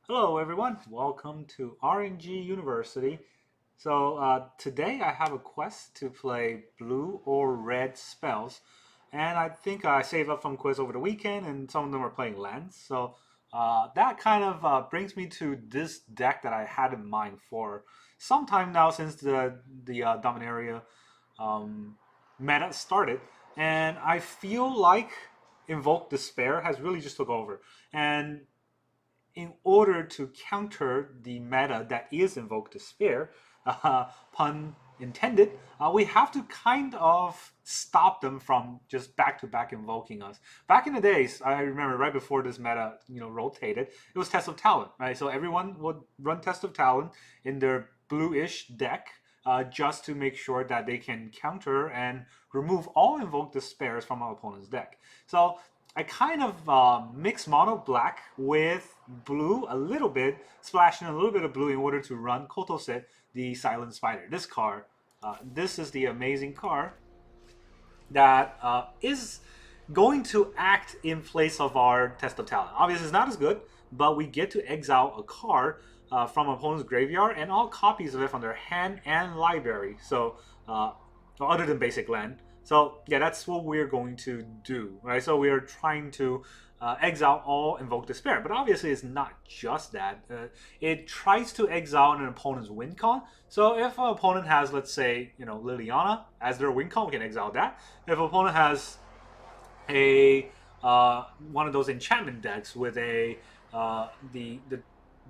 Hello, everyone. Welcome to RNG University. Today I have a quest to play blue or red spells, and I think I saved up some quests over the weekend, and some of them are playing lands. That kind of brings me to this deck that I had in mind for some time now since the Dominaria meta started, and I feel like Invoke Despair has really just took over. And in order to counter the meta that is Invoke Despair, pun intended, we have to kind of stop them from just back to back invoking us. Back in the days, I remember right before this meta, rotated, it was Test of Talent, right? So everyone would run Test of Talent in their bluish deck. Just to make sure that they can counter and remove all Invoke Despairs from our opponent's deck. So I kind of mix mono black with blue a little bit, splashing a little bit of blue in order to run Kotose, the Silent Spider. This is the amazing card that is going to act in place of our Test of Talent. Obviously, it's not as good, but we get to exile a card from opponent's graveyard and all copies of it from their hand and library. Other than basic land. So yeah, that's what we're going to do, right? So we are trying to exile all Invoke Despair, but obviously it's not just that. It tries to exile an opponent's win con. So if an opponent has, let's say, Liliana as their win con, we can exile that. If an opponent has a one of those enchantment decks with a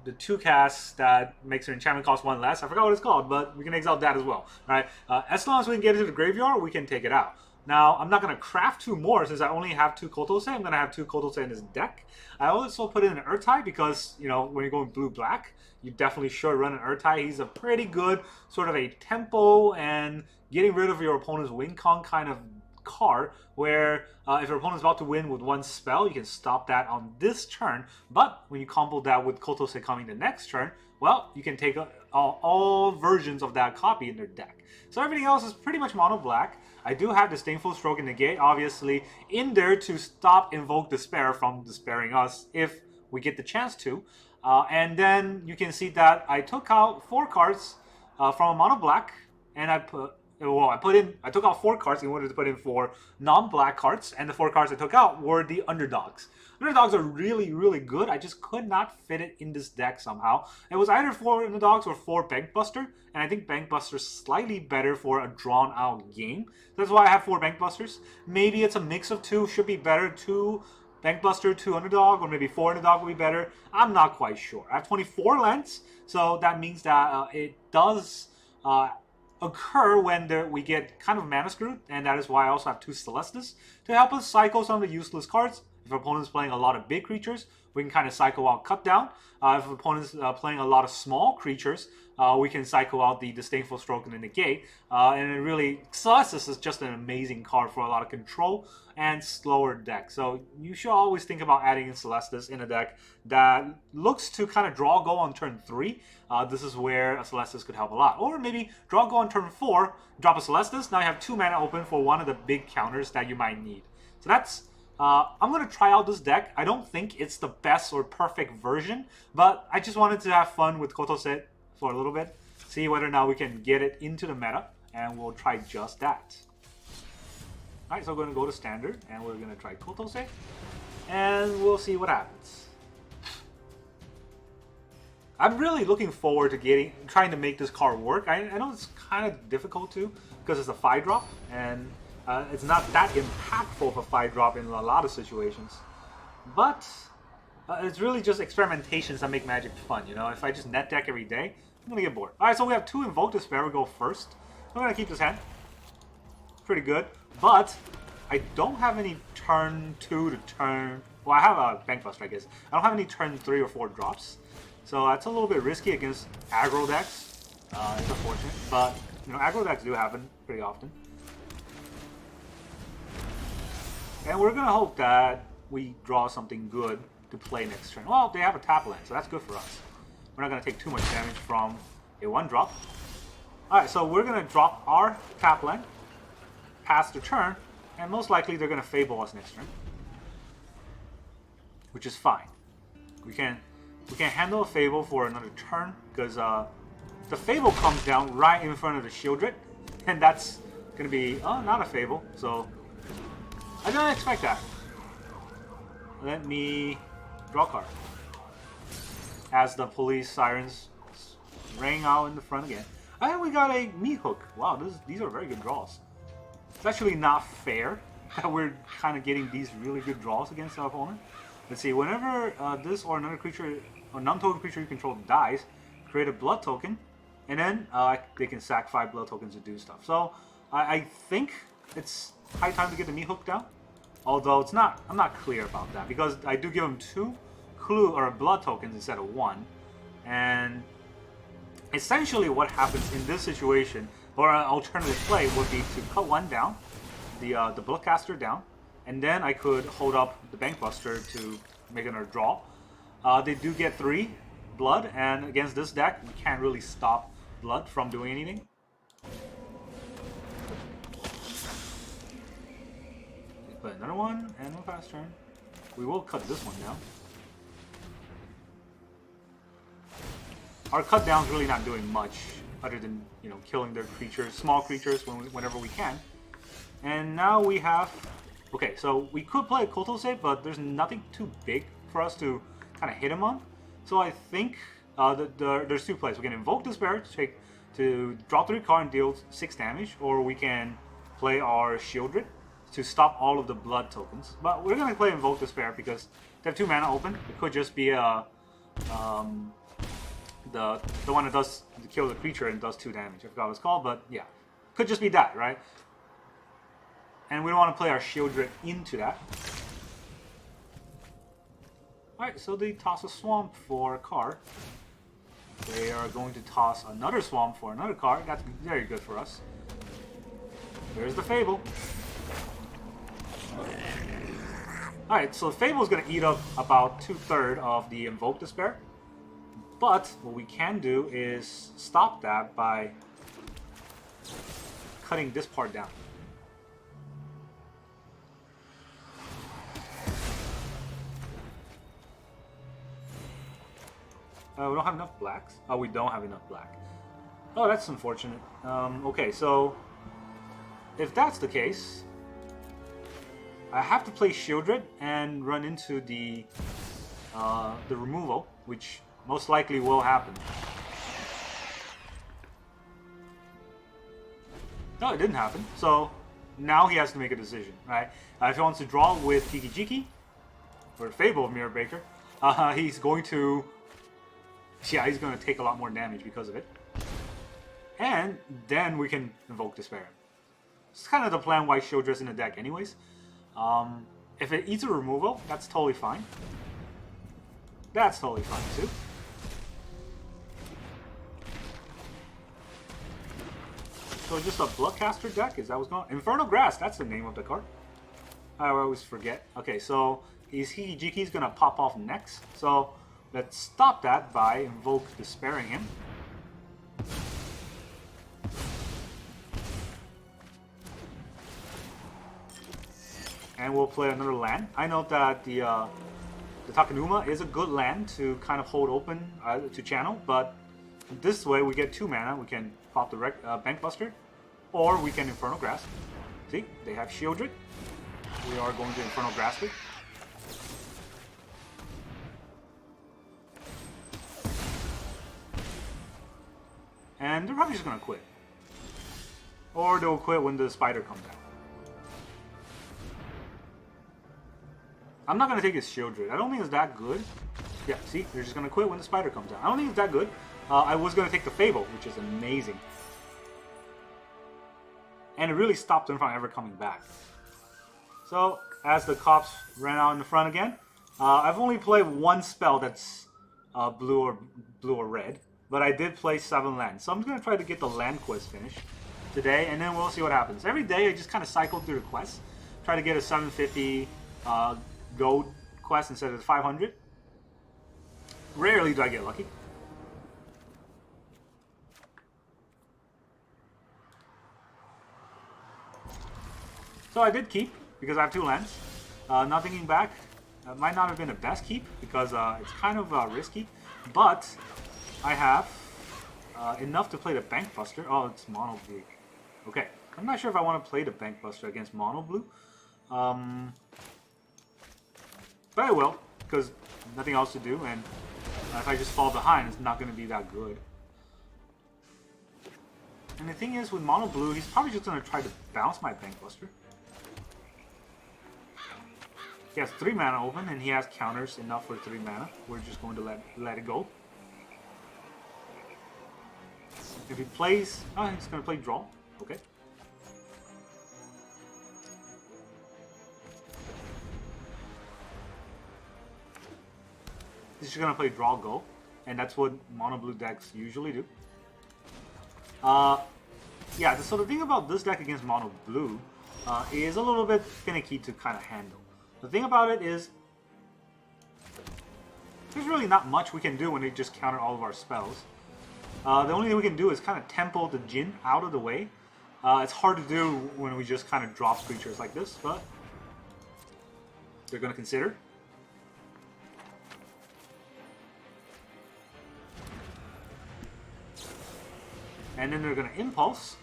the two casts that makes their enchantment cost one less. I forgot what it's called, but we can exile that as well. Right? As long as we can get it to the graveyard, we can take it out. Now, I'm not going to craft two more since I only have two Kotose. I'm going to have two Kotose in this deck. I also put in an Urtai because, when you're going blue-black, you definitely should run an Urtai. He's a pretty good sort of a tempo and getting rid of your opponent's win con kind of card where if your opponent's about to win with one spell, you can stop that on this turn. But when you combo that with Kotose coming the next turn, well, you can take all versions of that copy in their deck. So everything else is pretty much mono black. I do have Disdainful Stroke and Negate, obviously, in there to stop Invoke Despair from despairing us if we get the chance to. And then you can see that I took out 4 cards from a mono black, and I took out 4 cards in order to put in 4 non-black cards, and the 4 cards I took out were the underdogs. Underdogs are really, really good. I just could not fit it in this deck somehow. It was either 4 underdogs or 4 Bankbuster, and I think Bankbuster's slightly better for a drawn-out game. That's why I have 4 Bankbusters. Maybe it's a mix of 2, should be better. 2 Bankbuster, 2 underdog, or maybe 4 underdog would be better. I'm not quite sure. I have 24 lands, so that means that it does occur when we get kind of mana screwed, and that is why I also have 2 Celestus to help us cycle some of the useless cards. If our opponent's playing a lot of big creatures, we can kind of cycle out Cut Down. If our opponent's playing a lot of small creatures, we can cycle out the Disdainful Stroke and the Negate. And it really, Celestus is just an amazing card for a lot of control and slower decks. So you should always think about adding in Celestus in a deck that looks to kind of draw go on turn 3. This is where a Celestus could help a lot. Or maybe draw go on turn 4, drop a Celestus. Now you have 2 mana open for one of the big counters that you might need. So that's I'm going to try out this deck. I don't think it's the best or perfect version, but I just wanted to have fun with Kotose for a little bit, see whether or not we can get it into the meta, and we'll try just that. Alright, so we're going to go to Standard, and we're going to try Kotose, and we'll see what happens. I'm really looking forward to trying to make this card work. I know it's kind of difficult to, because it's a 5-drop, and it's not that impactful of a 5-drop in a lot of situations. But it's really just experimentations that make Magic fun, If I just net deck every day, I'm going to get bored. Alright, so we have 2 Invoke Despair. We'll go first. I'm going to keep this hand. Pretty good. But I don't have any turn 2 to turn... Well, I have a Bankbuster, I guess. I don't have any turn 3 or 4 drops. So that's a little bit risky against aggro decks. It's unfortunate. But, aggro decks do happen pretty often. And we're going to hope that we draw something good to play next turn. Well, they have a tap land, so that's good for us. We're not going to take too much damage from a 1-drop. Alright, so we're going to drop our tap land, pass the turn, and most likely they're going to Fable us next turn. Which is fine. We can We can handle a Fable for another turn, because the Fable comes down right in front of the Shieldred, and that's going to be, not a Fable, so I didn't expect that. Let me draw a card. As the police sirens rang out in the front again. And we got a meat hook. Wow, these are very good draws. It's actually not fair that we're kind of getting these really good draws against our opponent. Let's see, whenever this or another creature, or non-token creature you control dies, create a blood token, and then they can sack 5 blood tokens to do stuff. So I think it's high time to get the meat hook down. Although it's not, I'm not clear about that, because I do give them 2 clue or blood tokens instead of 1. And essentially what happens in this situation, or an alternative play, would be to cut 1 down, the Bloodcaster down, and then I could hold up the Bankbuster to make another draw. They do get 3 blood, and against this deck, we can't really stop blood from doing anything. Play another one, and we'll pass turn. We will cut this one down. Our cut down's really not doing much, other than, you know, killing their creatures, small creatures, whenever we can. And now we have... Okay, so we could play a Kotose, but there's nothing too big for us to kind of hit him on. So I think there's 2 plays. We can Invoke Despair to draw 3 cards and deal 6 damage, or we can play our Shieldred to stop all of the blood tokens. But we're going to play Invoke Despair because they have 2 mana open. It could just be the one that does kill the creature and does 2 damage. I forgot what it's called, but yeah. Could just be that, right? And we don't want to play our Shieldred into that. Alright, so they toss a Swamp for a card. They are going to toss another Swamp for another card. That's very good for us. There's the Fable. Alright, so Fable's going to eat up about 2/3 of the Invoke Despair. But what we can do is stop that by cutting this part down. We don't have enough blacks. Oh, we don't have enough black. Oh, that's unfortunate. Okay, so if that's the case, I have to play Shieldred and run into the removal, which most likely will happen. No, it didn't happen. So now he has to make a decision, right? If he wants to draw with Kiki-Jiki, or Fable of Mirror Breaker, he's going to... Yeah, he's going to take a lot more damage because of it. And then we can Invoke Despair. It's kind of the plan why Shieldred's in the deck anyways. If it eats a removal, that's totally fine. That's totally fine too. So just a Bloodcaster deck? Is that what's going on? Infernal Grasp, that's the name of the card. I always forget. Okay, so Kiki-Jiki's going to pop off next. So let's stop that by Invoke Despairing him. And we'll play another land. I know that the Takenuma is a good land to kind of hold open to channel, but this way we get 2 mana. We can pop the Bankbuster, or we can Infernal Grasp. See, they have Shieldred. We are going to Infernal Grasp it. And they're probably just going to quit. Or they'll quit when the spider comes out. I'm not going to take his Shieldred. I don't think it's that good. Yeah, see? They're just going to quit when the spider comes out. I don't think it's that good. I was going to take the Fable, which is amazing. And it really stopped them from ever coming back. So, as the cops ran out in the front again, I've only played 1 spell that's blue or red. But I did play 7 lands. So I'm going to try to get the land quest finished today, and then we'll see what happens. Every day I just kind of cycle through the quests. Try to get a 750 gold quest instead of the 500. Rarely do I get lucky. So I did keep, because I have 2 lands. Not thinking back, Might not have been the best keep because it's kind of risky, but I have enough to play the Bank Buster. Oh, it's Mono Blue. Okay, I'm not sure if I want to play the Bank Buster against Mono Blue. But I will, because nothing else to do, and if I just fall behind, it's not going to be that good. And the thing is, with Mono Blue, he's probably just going to try to bounce my Bank Buster. He has 3 mana open, and he has counters enough for 3 mana. We're just going to let it go. If he plays... Oh, he's going to play draw. Okay. He's just going to play draw go. And that's what Mono Blue decks usually do. Yeah, so the thing about this deck against Mono Blue is a little bit finicky to kind of handle. The thing about it is, there's really not much we can do when they just counter all of our spells. The only thing we can do is kind of tempo the Jin out of the way. It's hard to do when we just kind of drop creatures like this, but they're going to consider. And then they're going to Impulse.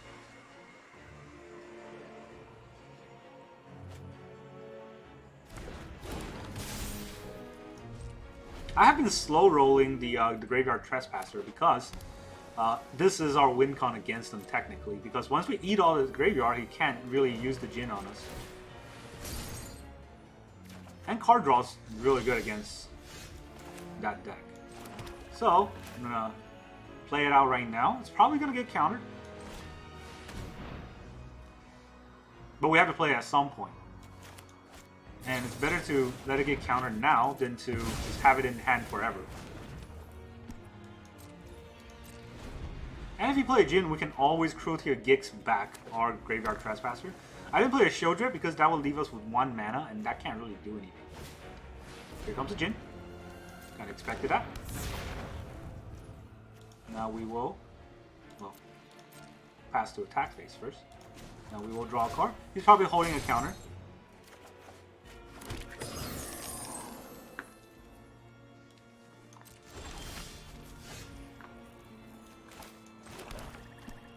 I have been slow rolling the Graveyard Trespasser because this is our win con against him technically. Because once we eat all his graveyard, he can't really use the Jin on us. And card draw's really good against that deck. So I'm gonna play it out right now. It's probably gonna get countered, but we have to play it at some point. And it's better to let it get countered now than to just have it in hand forever. And if you play a Jin, we can always Cruelty or Gix back our Graveyard Trespasser. I didn't play a Shieldred because that will leave us with 1 mana, and that can't really do anything. Here comes a Jin. Kind of expected that. Now we will, well, pass to attack phase first. Now we will draw a card. He's probably holding a counter.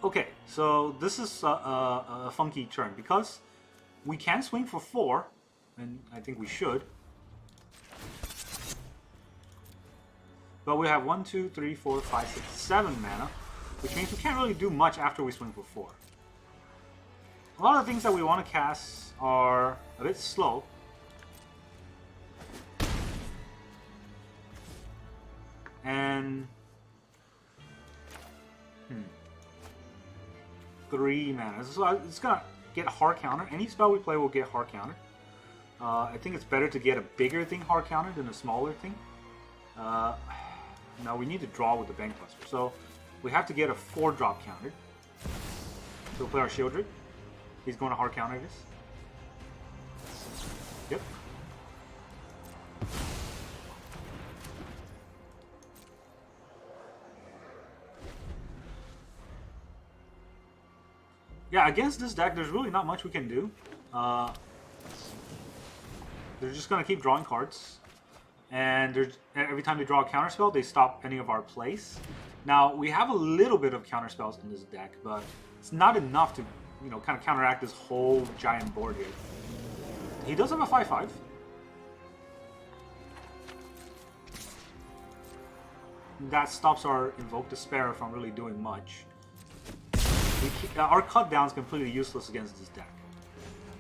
Okay, so this is a funky turn because we can swing for 4, and I think we should. But we have 1, 2, 3, 4, 5, 6, 7 mana, which means we can't really do much after we swing for 4. A lot of the things that we want to cast are a bit slow. And 3 mana. So it's gonna get hard counter. Any spell we play will get hard counter. I think it's better to get a bigger thing hard counter than a smaller thing. Now we need to draw with the Bank Buster. So we have to get a 4-drop counter. So we'll play our Shieldred. He's going to hard counter this. Yep. Yeah, against this deck, there's really not much we can do. They're just going to keep drawing cards. And every time they draw a counterspell, they stop any of our plays. Now, we have a little bit of counterspells in this deck, but it's not enough to, you know, kind of counteract this whole giant board here. He does have a 5/5. That stops our Invoke Despair from really doing much. Our cut down is completely useless against this deck.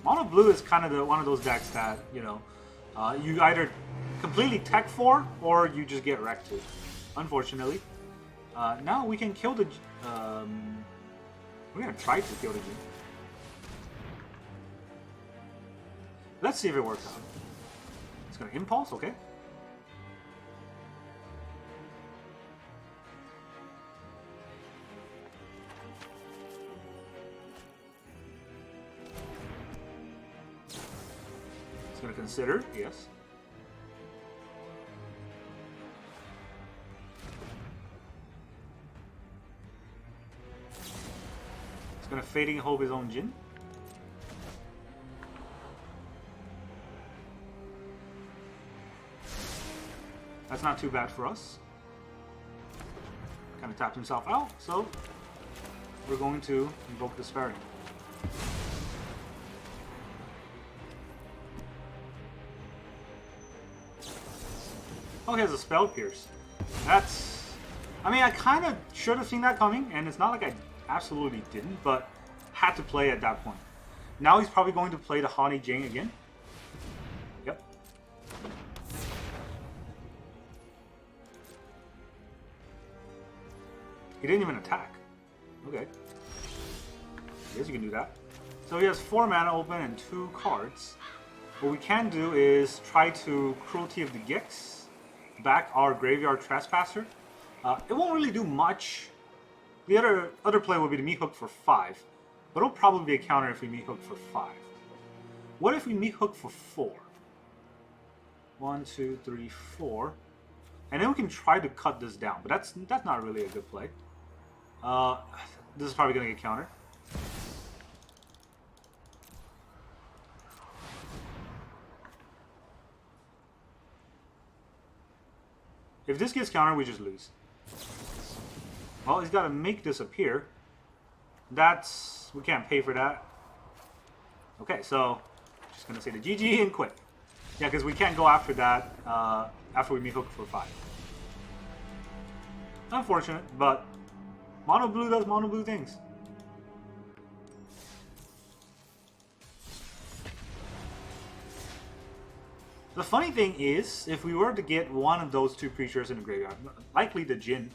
Mono Blue is kind of one of those decks that, you know, you either completely tech for or you just get wrecked to. Unfortunately. Now we can kill the... we're going to try to kill the Jin. Let's see if it works out. It's going to Impulse, okay. It's going to consider, yes. It's going to Fading Hope his own Jin. not too bad for us. Kind of tapped himself out, so we're going to Invoke Despair. Oh, he has a Spell Pierce. That's... I mean, I kind of should have seen that coming, and it's not like I absolutely didn't, but had to play at that point. Now he's probably going to play the Honey Jane again. Yep. He didn't even attack. Okay. I guess you can do that. So he has 4 mana open and 2 cards. What we can do is try to Cruelty of the Gix, back our Graveyard Trespasser. It won't really do much. The other play would be to meat hook for 5, but it'll probably be a counter if we meat hook for 5. What if we meat hook for 4? 1, 2, 3, 4, and then we can try to cut this down. But that's not really a good play. This is probably gonna get countered. If this gets countered, we just lose. Well, he's got to make this appear. That's... we can't pay for that. Okay, so... just going to say the GG and quit. Yeah, because we can't go after that after we meet hook for 5. Unfortunate, but... Mono Blue does Mono Blue things. The funny thing is, if we were to get one of those 2 creatures in the graveyard, likely the Jin,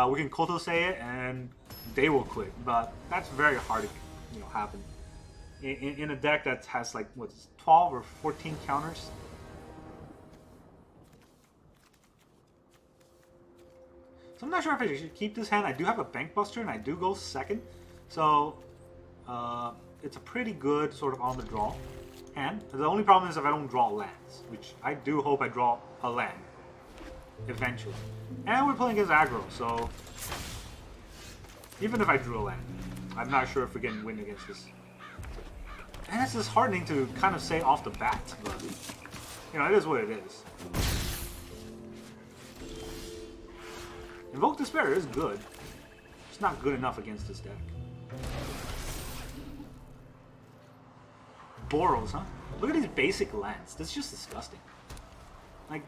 we can Kotose it and they will quit. But that's very hard to happen. In a deck that has like, what, 12 or 14 counters? So I'm not sure if I should keep this hand. I do have a Bank Buster and I do go second. So it's a pretty good sort of on the draw hand. The only problem is if I don't draw lands, which I do hope I draw a land eventually. And we're playing against aggro, so even if I drew a land, I'm not sure if we're getting win against this. And it's disheartening to kind of say off the bat, but it is what it is. Invoke Despair is good. It's not good enough against this deck. Boros, huh? Look at these basic lands. That's just disgusting. Like,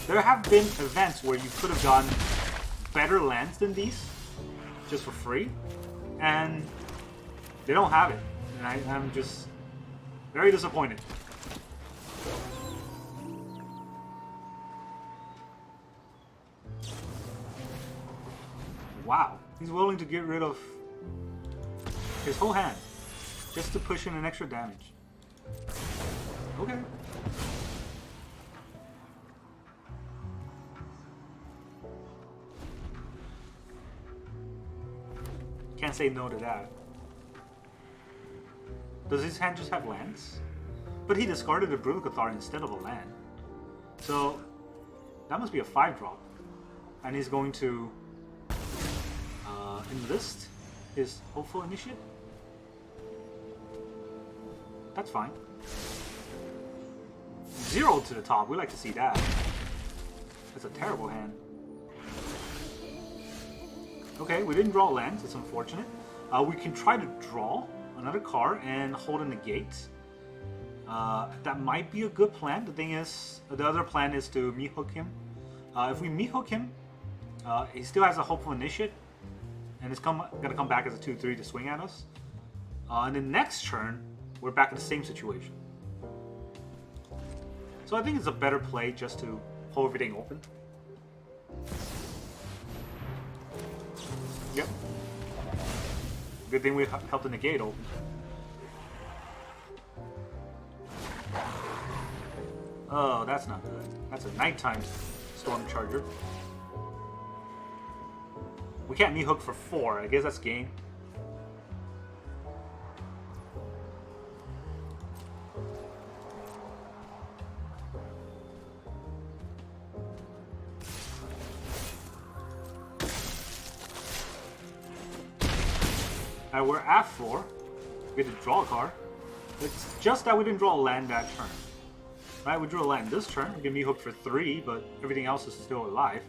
there have been events where you could have gotten better lands than these, just for free, and they don't have it. And I'm just very disappointed. Wow, he's willing to get rid of his whole hand just to push in an extra damage. Okay. Can't say no to that. Does his hand just have lands? But he discarded a Brew Cathar instead of a land. So that must be a 5-drop. And he's going to enlist his Hopeful Initiate. That's fine. 0 to the top. We like to see that. That's a terrible hand. Okay, we didn't draw lands. It's unfortunate. We can try to draw another card and hold a negate. That might be a good plan. The thing is, the other plan is to meat hook him. If we meat hook him, he still has a Hopeful Initiate, and it's gonna come back as a 2/3 to swing at us. And then next turn, we're back in the same situation. So I think it's a better play just to hold everything open. Yep. Good thing we helped the negate open. Oh, that's not good. That's a nighttime Storm Charger. We can't meat hook for 4. I guess that's game. Now we're at 4. We get to draw a card. It's just that we didn't draw a land that turn. Right, we drew a land this turn. We can be hooked for 3, but everything else is still alive.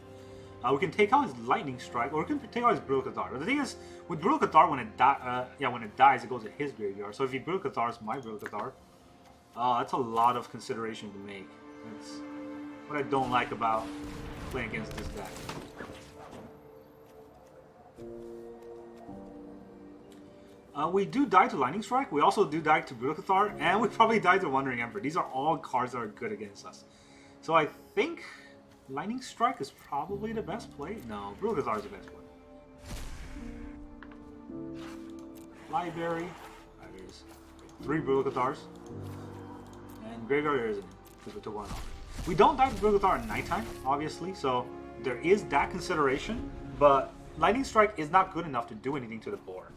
We can take out his Lightning Strike, or we can take out his Brew Cathar. But the thing is, with Brew Cathar, when it dies, it goes to his graveyard. So if he Brew Cathars my Brew Cathar, that's a lot of consideration to make. That's what I don't like about playing against this deck. We do die to Lightning Strike, we also do die to Brew Cathar, and we probably die to Wandering Emperor. These are all cards that are good against us. So I think Lightning Strike is probably the best play. No, Brew Cathar is the best play. Library. There's 3 Brew Cathars. And Graveyard there isn't, because we took 1 off. We don't die to Brew Cathar at nighttime, obviously, so there is that consideration, but Lightning Strike is not good enough to do anything to the board.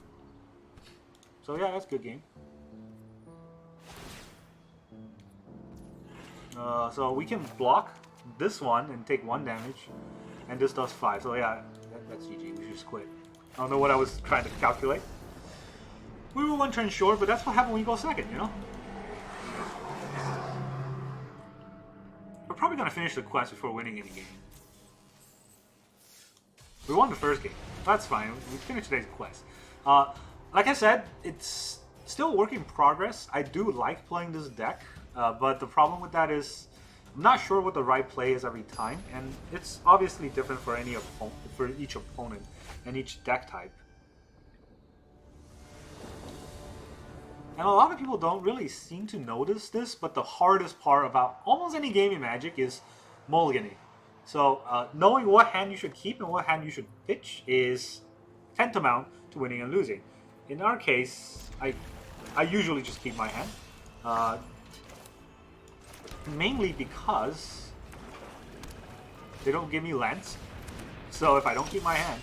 So yeah, that's a good game. So we can block this one and take 1 damage, and this does 5. So yeah, that's GG. We should just quit. I don't know what I was trying to calculate. We were 1 turn short, but that's what happened when you go second, you know? We're probably going to finish the quest before winning any game. We won the first game. That's fine. We finished today's quest. Like I said, it's still a work in progress. I do like playing this deck, but the problem with that is I'm not sure what the right play is every time, and it's obviously different for each opponent and each deck type. And a lot of people don't really seem to notice this, but the hardest part about almost any game in Magic is mulliganing. So knowing what hand you should keep and what hand you should pitch is tantamount to winning and losing. In our case, I usually just keep my hand, mainly because they don't give me lands. So if I don't keep my hand,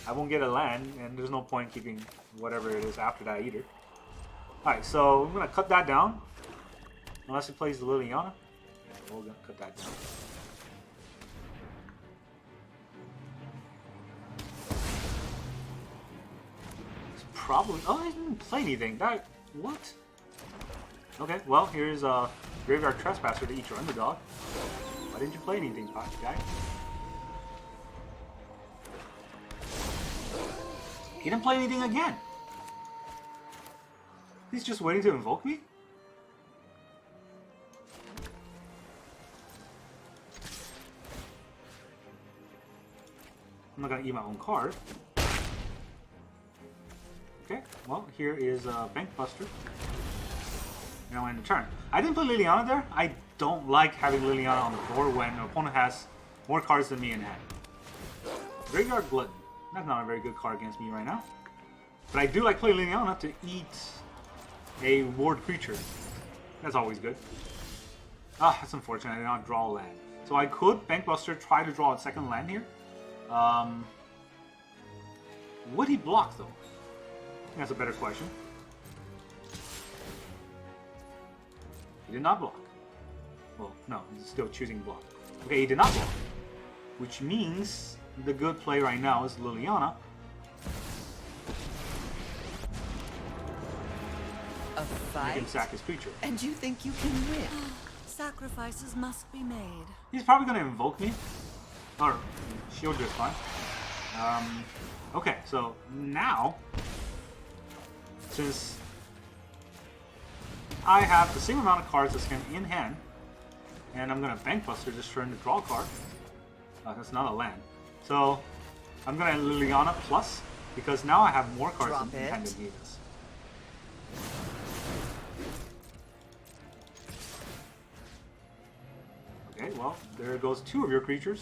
I won't get a land, and there's no point keeping whatever it is after that either. Alright, so I'm going to cut that down, unless he plays the Liliana. Yeah, we're going to cut that down. Probably. Oh, I didn't play anything. That. What? Okay, well, here's a Graveyard Trespasser to eat your underdog. Why didn't you play anything, guy? He didn't play anything again. He's just waiting to invoke me? I'm not gonna eat my own card. Okay, well, here is Bank Buster. Now end the turn. I didn't put Liliana there. I don't like having Liliana on the board when an opponent has more cards than me in hand. Graveyard Glutton. That's not a very good card against me right now. But I do like playing Liliana to eat a ward creature. That's always good. Ah, that's unfortunate. I did not draw a land. So I could Bank Buster, try to draw a second land here. Would he block though? That's a better question. He did not block. Well, no, he's still choosing block. Okay, he did not block. Which means the good play right now is Liliana. A fight? He can sack his creature. And you think you can win? Sacrifices must be made. He's probably going to invoke me. Or shield just fine. Okay, so now, since I have the same amount of cards as him in hand, and I'm going to Bank Buster this turn to draw a card. That's not a land. So I'm going to Liliana plus, because now I have more cards in hand than he does. Okay, well, there goes 2 of your creatures.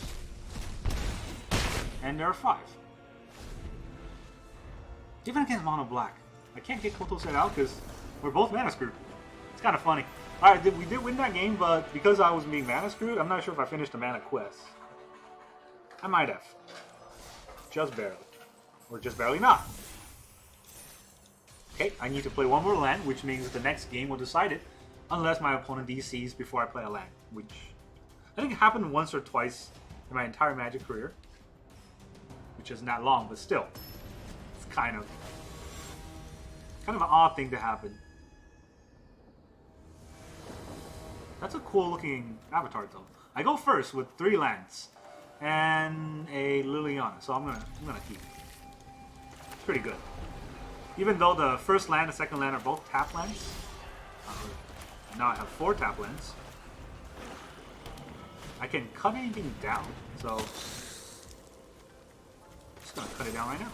And there are 5. Even against Mono-Black. I can't get Kotose out because we're both mana screwed. It's kind of funny. Alright, we did win that game, but because I was being mana screwed, I'm not sure if I finished the mana quest. I might have. Just barely. Or just barely not. Okay, I need to play 1 more land, which means the next game will decide it, unless my opponent DCs before I play a land, which I think happened once or twice in my entire Magic career. Which isn't that long, but still. It's kind of an odd thing to happen. That's a cool looking avatar though. I go first with 3 lands and a Liliana, so I'm gonna keep. It's pretty good. Even though the first land and second land are both tap lands, now I have 4 tap lands. I can cut anything down, so I'm just gonna cut it down right now.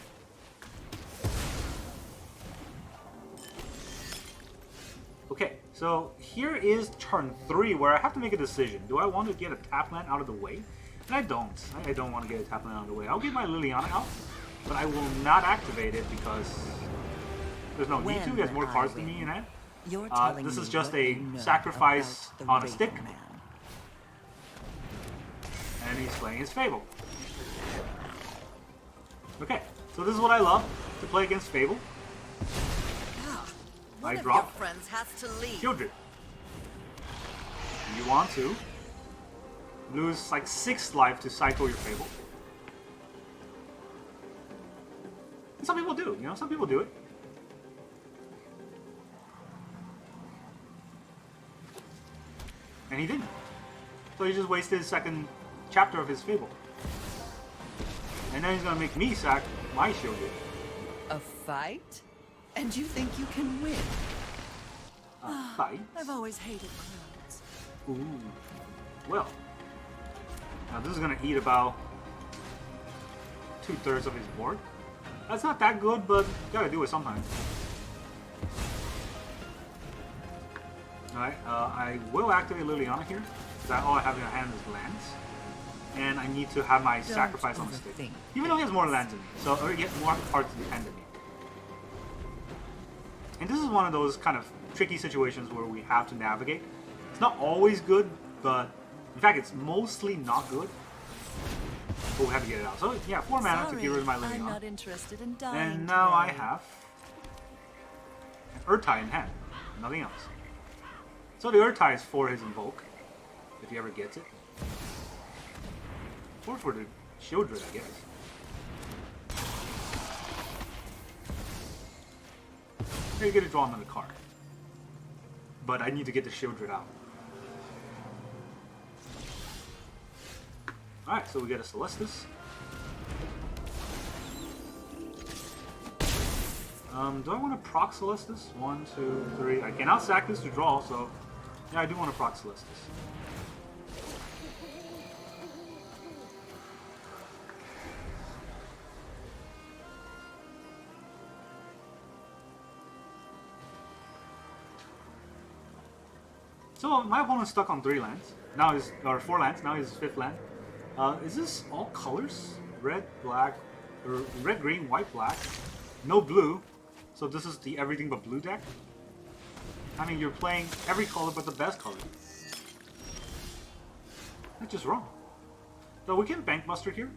Okay, so here is turn 3 where I have to make a decision. Do I want to get a tap land out of the way? And I don't. I don't want to get a tap land out of the way. I'll get my Liliana out, but I will not activate it because there's no need to. He has more cards than me in hand. This is just a sacrifice on a stick. And he's playing his Fable. Okay, so this is what I love, to play against Fable. I drop. Your friends has to leave. Shieldred. You want to lose like 6 life to cycle your Fable. And some people do, you know, some people do it. And he didn't. So he just wasted his second chapter of his Fable. And then he's gonna make me sack my Shieldred. A fight? And you think you can win? A fight? I've always hated crowds. Ooh. Well. Now this is gonna eat about 2/3 of his board. That's not that good, but you gotta do it sometimes. Alright, I will activate Liliana here, because all I have in my hand is lands. And I need to have my sacrifice on the stick. Even though he has more lands than me, so or he has more cards in hand than me. And this is one of those kind of tricky situations where we have to navigate. It's not always good, but in fact it's mostly not good. But we have to get it out. So yeah, 4 mana to get rid of my I'm Liliana. not interested in dying And now I today. have an Urtai in hand. Nothing else. So the Urtai is for his Invoke, if he ever gets it. Or for the Shieldred, I guess. Here you get to draw another card. But I need to get the Shieldred out. Alright, so we get a Celestis. Do I want to proc Celestis? 1, 2, 3. I cannot sack this to draw, so yeah, I do want to proc Celestis. So my opponent's stuck on 3 lands. Now he's, or 4 lands. Now he's 5th land. Is this all colors? Red, black, or red, green, white, black. No blue. So this is the everything but blue deck. I mean, you're playing every color but the best color. That's just wrong. So we can Bankbuster here.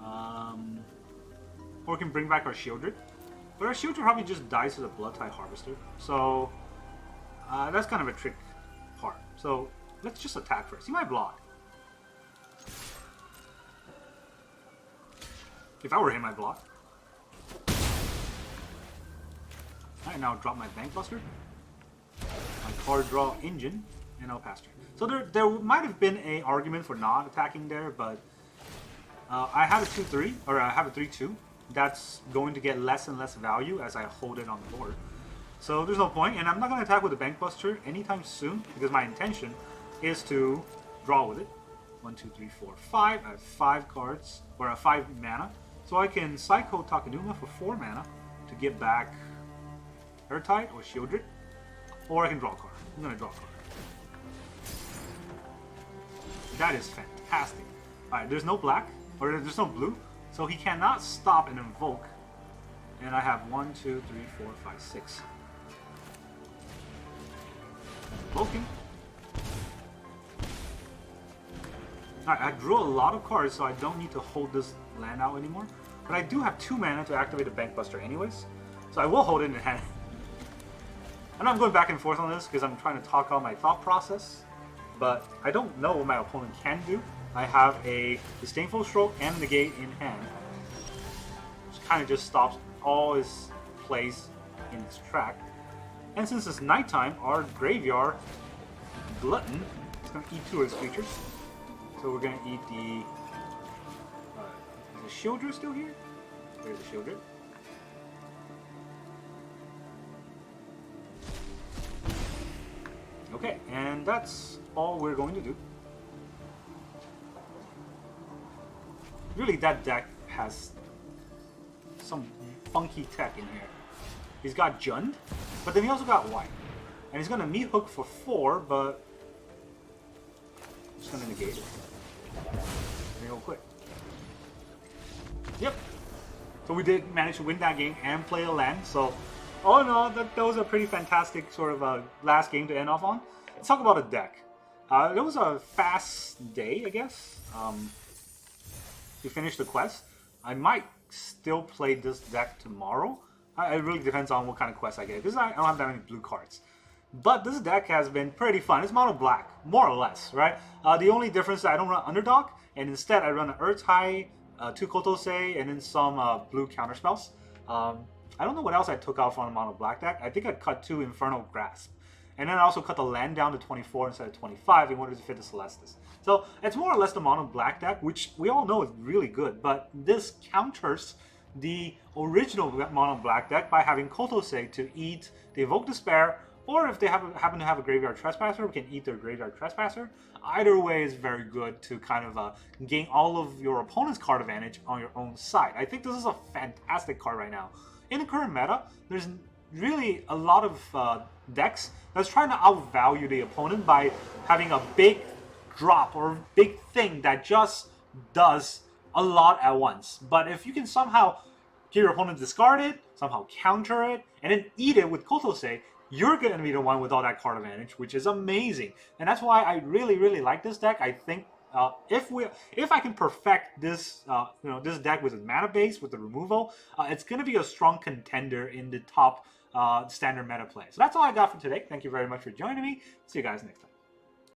Or we can bring back our Shieldred. But our Shieldred probably just dies to the Blood-Tide Harvester. So that's kind of a trick part. So let's just attack first. He might block. If I were him, I'd block. Alright, now drop my Bankbuster. My card draw engine, and I'll pass turn. So there might have been an argument for not attacking there, but I have a 2-3, or I have a 3-2. That's going to get less and less value as I hold it on the board. So there's no point, and I'm not going to attack with the Bankbuster anytime soon, because my intention is to draw with it. 1, 2, 3, 4, 5. I have 5 cards, or 5 mana. So I can Psycho Takenuma for 4 mana to get back Urtai or Shieldred, or I can draw a card. I'm going to draw a card. That is fantastic. Alright, there's no black, or there's no blue, so he cannot stop and invoke. And I have 1, 2, 3, 4, 5, 6. Invoking. Alright, I drew a lot of cards, so I don't need to hold this land out anymore. But I do have 2 mana to activate the Bankbuster anyways, so I will hold it in hand. I know I'm going back and forth on this because I'm trying to talk out my thought process, but I don't know what my opponent can do. I have a Disdainful Stroke and a Negate in hand, which kind of just stops all his plays in his track. And since it's nighttime, our graveyard Glutton. It's going to eat 2 of its creatures. So we're going to eat the... is the Shieldred still here? There's the Shieldred. Okay, and that's all we're going to do. Really, that deck has some funky tech in here. He's got Jund, but then he also got White. And he's going to meat hook for 4, but I'm just going to negate it. Real quick. Yep. So we did manage to win that game and play a land. So, all in all, that was a pretty fantastic sort of last game to end off on. Let's talk about a deck. It was a fast day, I guess. To finish the quest. I might still play this deck tomorrow. It really depends on what kind of quest I get, because I don't have that many blue cards. But this deck has been pretty fun. It's mono-black, more or less, right? The only difference is I don't run Underdog, and instead I run an Urtai, 2 Kotose, and then some blue counterspells. I don't know what else I took out from the mono-black deck. I think I cut 2 Infernal Grasp. And then I also cut the land down to 24 instead of 25 in order to fit the Celestis. So it's more or less the mono-black deck, which we all know is really good, but this counters the original mono-black deck by having Kotose to eat the Invoke Despair, or if they happen to have a Graveyard Trespasser, we can eat their Graveyard Trespasser. Either way is very good to kind of gain all of your opponent's card advantage on your own side. I think this is a fantastic card right now. In the current meta, there's really a lot of decks that's trying to outvalue the opponent by having a big drop or big thing that just does a lot at once. But if you can somehow get your opponent discard it, somehow counter it, and then eat it with Kotose, you're going to be the one with all that card advantage, which is amazing. And that's why I really, really like this deck. I think if I can perfect this, this deck with its mana base, with the removal, it's going to be a strong contender in the top standard meta play. So that's all I got for today. Thank you very much for joining me. See you guys next time.